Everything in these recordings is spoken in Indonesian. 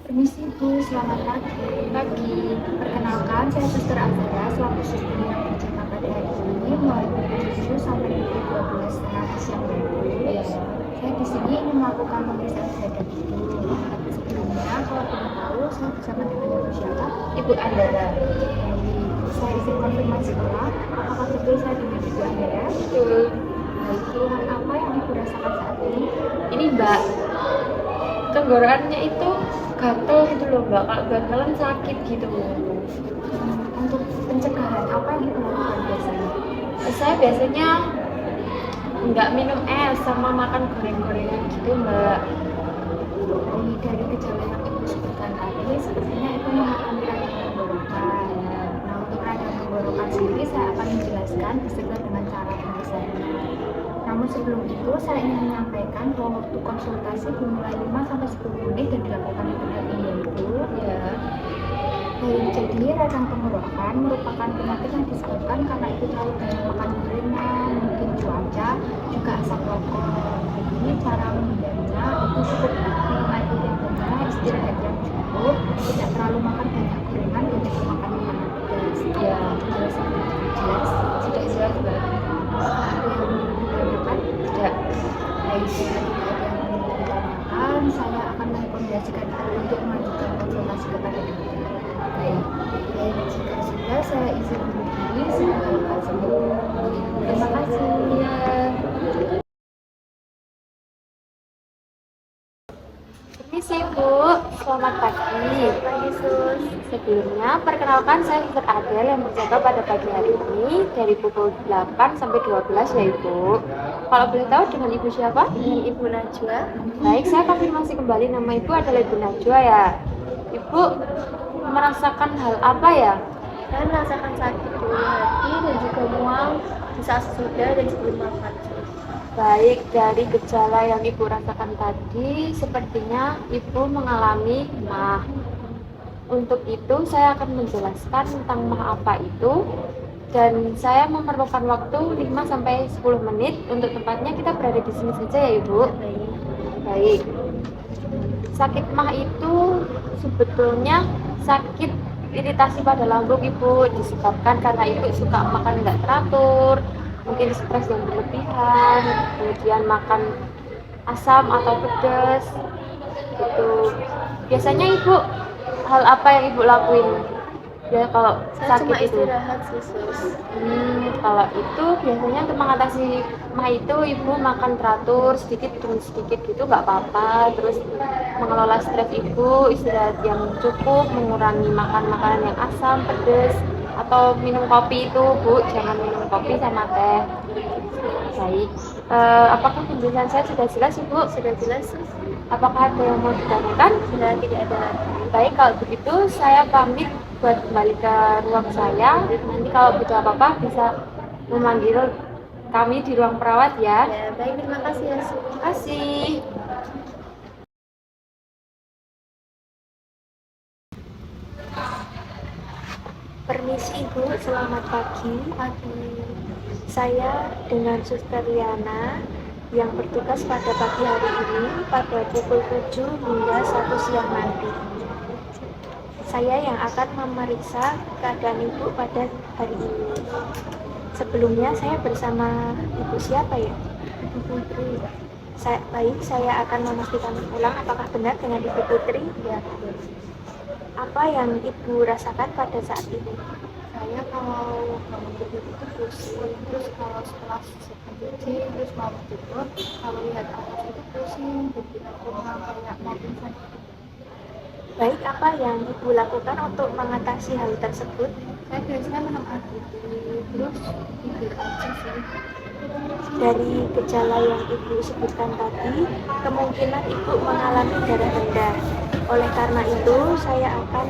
Permisi Bu, selamat pagi. Pagi. Perkenalkan, saya Suster Azara, selaku suster yang berjaga pada hari ini mulai pukul 7 sampai pukul 12 setengah siang nanti. Saya di sini ingin melakukan pemeriksaan terhadap Ibu. Sebelumnya, kalau boleh tahu, saya bersama dengan Ibu siapa? Ibu Andara. Saya izin konfirmasi ulang, apakah betul saya dengan Ibu Andara? Betul. Baik, keluhan apa yang Ibu rasakan saat ini? Ini Mbak, tenggorokannya itu gatel gitu loh Mbak. Kalau gatelan sakit gitu. Untuk pencegahan, apa yang Ibu lakukan biasanya? Saya biasanya nggak minum es sama makan goreng-gorengan gitu Mbak. Dari gejala yang Ibu sebutkan tadi, sepertinya Ibu mengalami radang tenggorokan. Nah, untuk radang tenggorokan sendiri saya akan menjelaskan beserta dengan cara pemeriksaan. Namun sebelum itu, saya ingin menyampaikan bahwa waktu konsultasi dimulai 5-10 menit dan dilakukan di tempat ini, Ibu. Ya. Baik, jadi radang tenggorokan merupakan penyakit yang disebabkan karena Ibu terlalu banyak makan gorengan, mungkin cuaca, juga asap rokok. Jadi cara menghindarinya itu cukup minum air putih yang banyak, istirahat yang cukup, tidak terlalu makan banyak gorengan dan juga makan makanan pedas. Ya. Penjelasan itu jelas. Sudah jelas Mbak. Ada yang ingin ditanyakan? Tidak. Baik, jika tidak ada yang ingin ditanyakan, saya akan merekomendasikan Ibu untuk melanjutkan konsultasi kepada dokter. Baik. Baik, jika sudah saya izin undur diri, semoga lekas sembuh. Terima kasih. Ya. Permisi Bu, selamat pagi. Pagi Sus. Sebelumnya, perkenalkan saya Suster Adel yang berjaga pada pagi hari ini dari pukul 8 sampai 12 ya Ibu. Kalau boleh tahu dengan Ibu siapa? Dengan Ibu Najwa. Baik, saya konfirmasi kembali nama Ibu adalah Ibu Najwa ya. Ibu merasakan hal apa ya? Saya merasakan sakit di hati dan juga mual di saat sesudah dan sebelum makan. Baik, dari gejala yang Ibu rasakan tadi, sepertinya Ibu mengalami MAH. Untuk itu, saya akan menjelaskan tentang MAH apa itu, dan saya memerlukan waktu 5-10 menit. Untuk tempatnya kita berada di sini saja ya Ibu. Baik. Sakit MAH itu sebetulnya sakit iritasi pada lambung Ibu, disebabkan karena Ibu suka makan nggak teratur, mungkin stres yang berlebihan, kemudian makan asam atau pedas gitu. Biasanya Ibu hal apa yang Ibu lakuin ya kalau Saya sakit cuma itu? istirahat sih Sus. Kalau itu biasanya untuk mengatasi MAH itu Ibu makan teratur sedikit demi sedikit gitu nggak apa-apa. Terus mengelola stres Ibu, istirahat yang cukup, mengurangi makan makanan yang asam, pedas, atau minum kopi itu Bu, jangan minum kopi sama teh. Baik. Apakah penjelasan saya sudah jelas Ibu? Sudah jelas Sus. Apakah ada yang mau ditanyakan? Sudah tidak ada lagi. Baik, kalau begitu saya pamit buat kembali ke ruang saya. Nanti kalau butuh apa-apa bisa memanggil kami di ruang perawat ya. Ya, baik, terima kasih ya Sus. Terima kasih. Permisi Ibu, selamat pagi. Pagi. Saya dengan Suster Liana yang bertugas pada pagi hari ini pada pukul 7 hingga 1 siang nanti. Saya yang akan memeriksa keadaan Ibu pada hari ini. Sebelumnya saya bersama Ibu siapa ya? Ibu Putri. Saya akan memastikan ulang apakah benar dengan Ibu Putri. Ya, Apa yang Ibu rasakan pada saat ini? saya kalau bangun tidur itu pusing, terus kalau setelah cuci terus mau tidur, kalau lihat atas itu pusing, jadi aku kayak mau pingsan. Baik, apa yang Ibu lakukan untuk mengatasi hal tersebut? Saya biasanya minum air putih, terus tidur aja sih. Dari gejala yang Ibu sebutkan tadi, kemungkinan Ibu mengalami darah rendah. Oleh karena itu, saya akan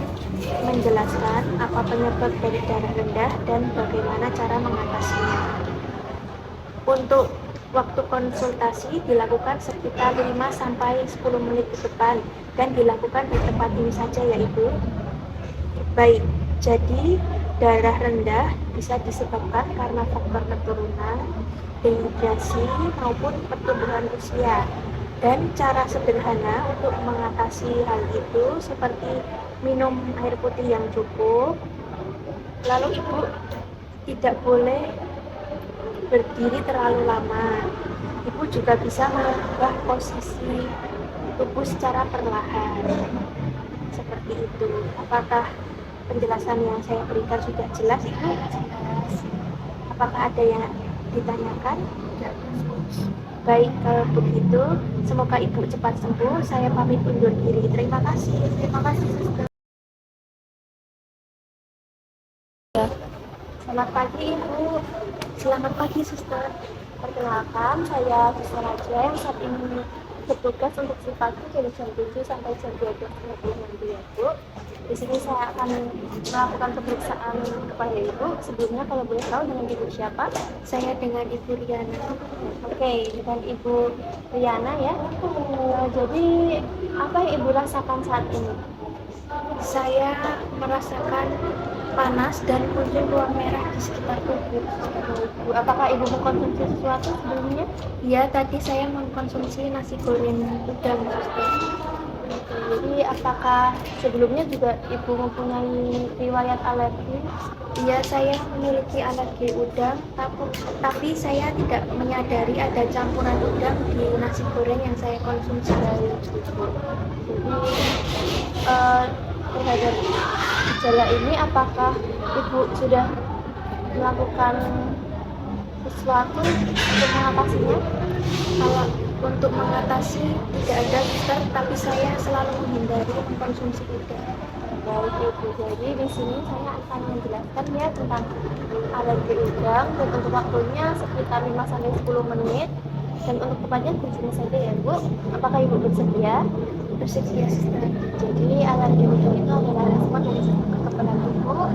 menjelaskan apa penyebab dari darah rendah dan bagaimana cara mengatasinya. Untuk waktu konsultasi dilakukan sekitar 5-10 menit ke depan dan dilakukan di tempat ini saja ya Ibu. Baik, jadi darah rendah bisa disebabkan karena faktor keturunan, dehidrasi maupun pertumbuhan usia. Dan cara sederhana untuk mengatasi hal itu seperti minum air putih yang cukup. Lalu ibu tidak boleh berdiri terlalu lama. Ibu juga bisa mengubah posisi tubuh secara perlahan. Seperti itu. Apakah penjelasan yang saya berikan sudah jelas, Ibu? Jelas. Apakah ada yang ditanyakan? Tidak. Baik, kalau begitu, semoga Ibu cepat sembuh. Saya pamit undur diri. Terima kasih. Terima kasih, Suster. Selamat pagi, Ibu. Selamat pagi, Suster. Perkenalkan, saya Suster Raja yang saat ini bertugas untuk si pagi dari jam 7 sampai jam 12.30 nanti ya, Bu. Di sini saya akan melakukan pemeriksaan kepada Ibu. Sebelumnya kalau boleh tahu dengan Ibu siapa? Saya dengan Ibu Riana. Oke, dengan Ibu Riana ya. Jadi, apa yang Ibu rasakan saat ini? Saya merasakan panas dan muncul ruang merah di sekitar tubuh. Apakah Ibu mengkonsumsi sesuatu sebelumnya? Ya, tadi saya mengkonsumsi nasi goreng udang, Suster. Jadi apakah sebelumnya juga Ibu mempunyai riwayat alergi? Iya, saya memiliki alergi udang, tapi saya tidak menyadari ada campuran udang di nasi goreng yang saya konsumsi. Jadi terhadap gejala ini apakah Ibu sudah melakukan sesuatu untuk mengatasinya? Kalau untuk mengatasi tidak ada, Suster, tapi saya selalu menghindari mengkonsumsi udang. Baik Ibu, jadi di sini saya akan menjelaskan ya tentang alergi udang dan untuk waktunya sekitar 5-10 menit dan untuk tempatnya di sini saja ya Bu. Apakah Ibu bersedia? Bersedia, Suster. Jadi alergi udang itu adalah respon dari sistem kekebalan tubuh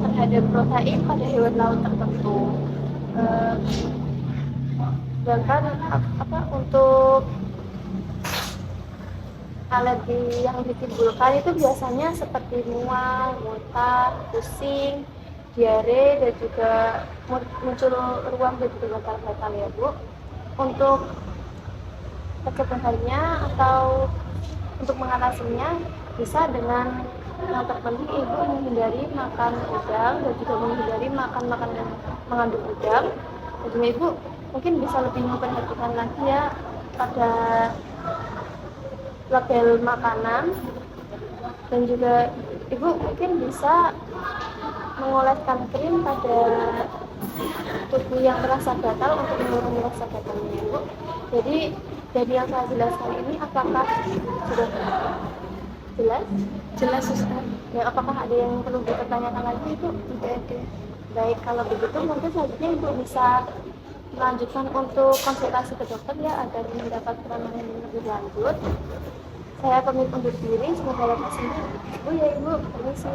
terhadap protein pada hewan laut tertentu. Sedangkan untuk alergi yang ditimbulkan itu biasanya seperti mual, muntah, pusing, diare, dan juga muncul ruam dan juga gatal-gatal ya Bu. Untuk pencegahannya atau untuk mengatasinya bisa dengan yang terpenting Ibu menghindari makan udang dan juga menghindari makan makanan yang mengandung udang. Jadi Ibu mungkin bisa lebih memperhatikan lagi ya pada label makanan dan juga Ibu mungkin bisa mengoleskan krim pada tubuh yang terasa gatal untuk mengurangi rasa gatalnya Ibu. Jadi dari yang saya jelaskan ini apakah sudah jelas? Jelas, Suster. Ya, apakah ada yang perlu dipertanyakan lagi Ibu? Tidak ada. Baik, kalau begitu mungkin selanjutnya Ibu bisa melanjutkan untuk konsultasi ke dokter ya agar mendapat penanganan yang lebih lanjut. Saya pamit undur diri, semoga lekas sembuh. Bu ya Ibu, permisi.